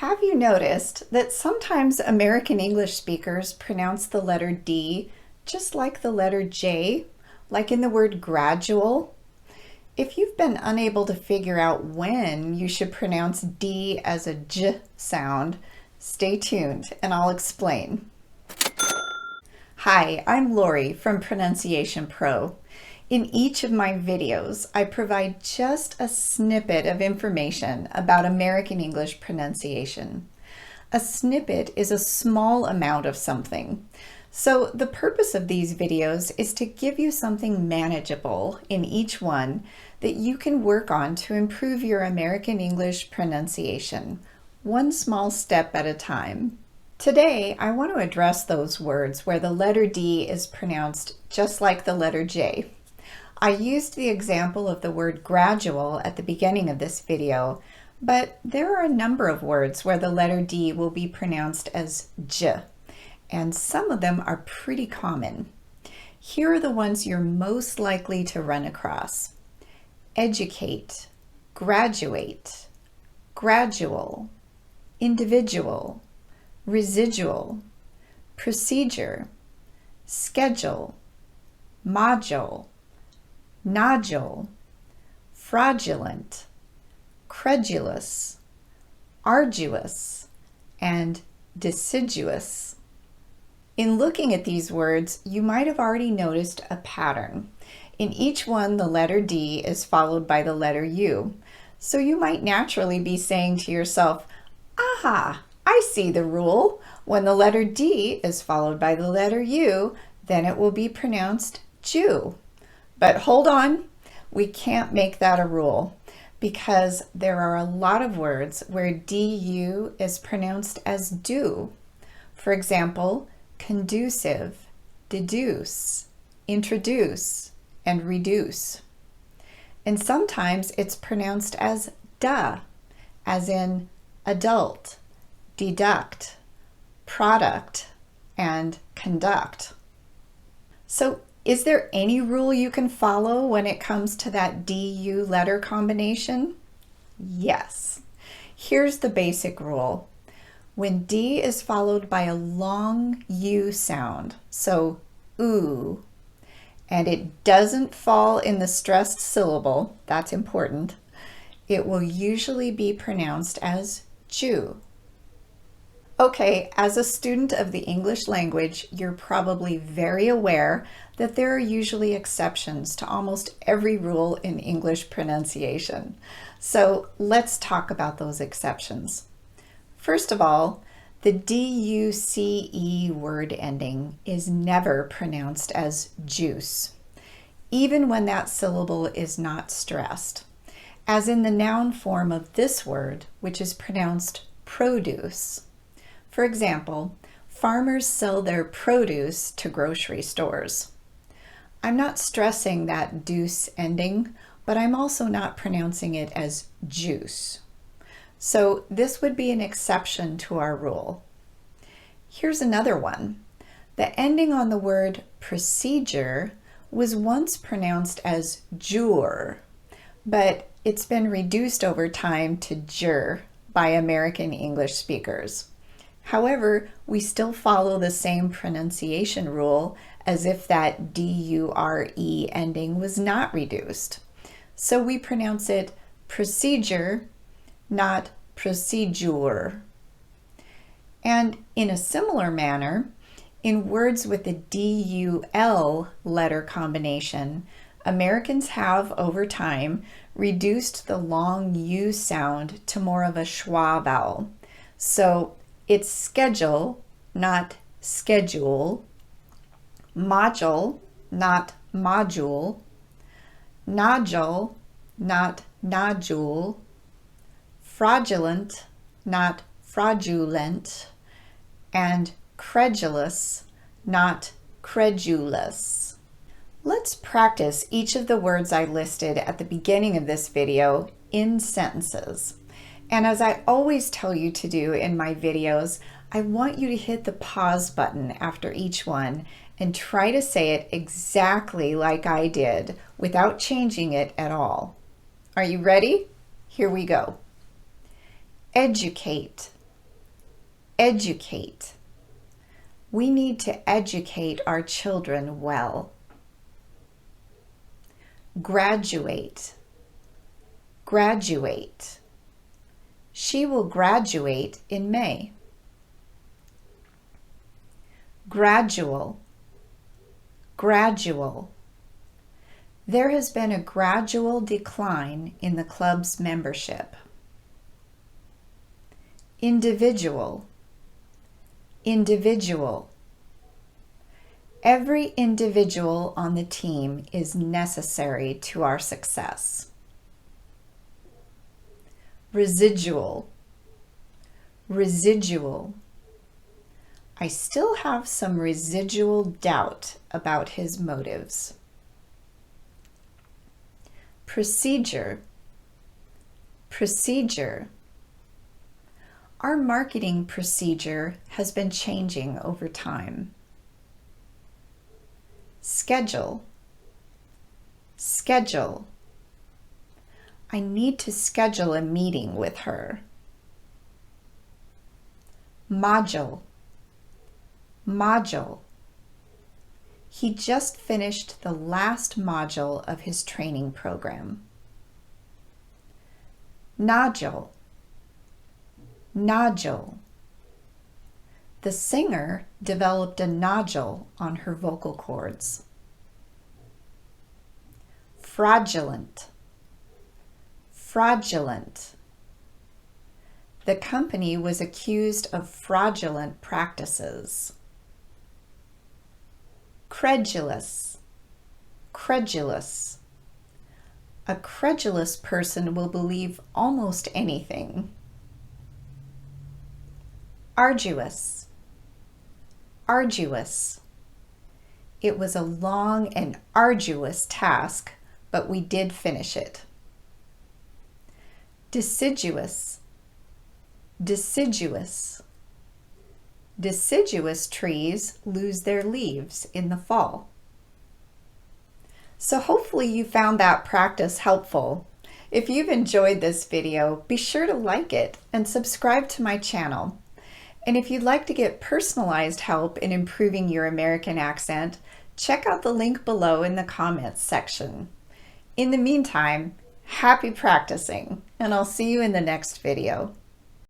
Have you noticed that sometimes American English speakers pronounce the letter D just like the letter J, like in the word gradual? If you've been unable to figure out when you should pronounce D as a J sound, stay tuned and I'll explain. Hi, I'm Lori from Pronunciation Pro. In each of my videos, I provide just a snippet of information about American English pronunciation. A snippet is a small amount of something. So the purpose of these videos is to give you something manageable in each one that you can work on to improve your American English pronunciation, one small step at a time. Today, I want to address those words where the letter D is pronounced just like the letter J. I used the example of the word gradual at the beginning of this video, but there are a number of words where the letter D will be pronounced as J, and some of them are pretty common. Here are the ones you're most likely to run across: educate, graduate, gradual, individual, residual, procedure, schedule, module, nodule, fraudulent, credulous, arduous, and deciduous. In looking at these words, you might have already noticed a pattern. In each one, the letter D is followed by the letter U. So you might naturally be saying to yourself, "Aha, I see the rule. When the letter D is followed by the letter U, then it will be pronounced Jew." But hold on, we can't make that a rule because there are a lot of words where DU is pronounced as do. For example, conducive, deduce, introduce, and reduce. And sometimes it's pronounced as duh, as in adult, deduct, product, and conduct. So is there any rule you can follow when it comes to that DU letter combination? Yes. Here's the basic rule. When D is followed by a long U sound, so oo, and it doesn't fall in the stressed syllable, that's important, it will usually be pronounced as Jew. Okay, as a student of the English language, you're probably very aware that there are usually exceptions to almost every rule in English pronunciation. So let's talk about those exceptions. First of all, the D-U-C-E word ending is never pronounced as juice, even when that syllable is not stressed, as in the noun form of this word, which is pronounced produce. For example, farmers sell their produce to grocery stores. I'm not stressing that deuce ending, but I'm also not pronouncing it as juice. So this would be an exception to our rule. Here's another one. The ending on the word procedure was once pronounced as jur, but it's been reduced over time to jur by American English speakers. However, we still follow the same pronunciation rule as if that D-U-R-E ending was not reduced. So we pronounce it procedure, not procedure. And in a similar manner, in words with the D-U-L letter combination, Americans have, over time, reduced the long U sound to more of a schwa vowel. So it's schedule, not schedule, module, not module, nodule, not nodule, fraudulent, not fraudulent, and credulous, not credulous. Let's practice each of the words I listed at the beginning of this video in sentences. And as I always tell you to do in my videos, I want you to hit the pause button after each one and try to say it exactly like I did without changing it at all. Are you ready? Here we go. Educate, Educate. We need to educate our children well. Graduate. Graduate. She will graduate in May. Gradual. Gradual. There has been a gradual decline in the club's membership. Individual. Individual. Every individual on the team is necessary to our success. Residual. Residual. I still have some residual doubt about his motives. Procedure. Procedure. Our marketing procedure has been changing over time. Schedule. Schedule. I need to schedule a meeting with her. Module. Module. He just finished the last module of his training program. Nodule. Nodule. The singer developed a nodule on her vocal cords. Fraudulent. Fraudulent. The company was accused of fraudulent practices. Credulous. Credulous. A credulous person will believe almost anything. Arduous. Arduous. It was a long and arduous task, but we did finish it. Deciduous. Deciduous. Deciduous trees lose their leaves in the fall. So hopefully you found that practice helpful. If you've enjoyed this video, be sure to like it and subscribe to my channel. And if you'd like to get personalized help in improving your American accent, check out the link below in the comments section. In the meantime, happy practicing, and I'll see you in the next video.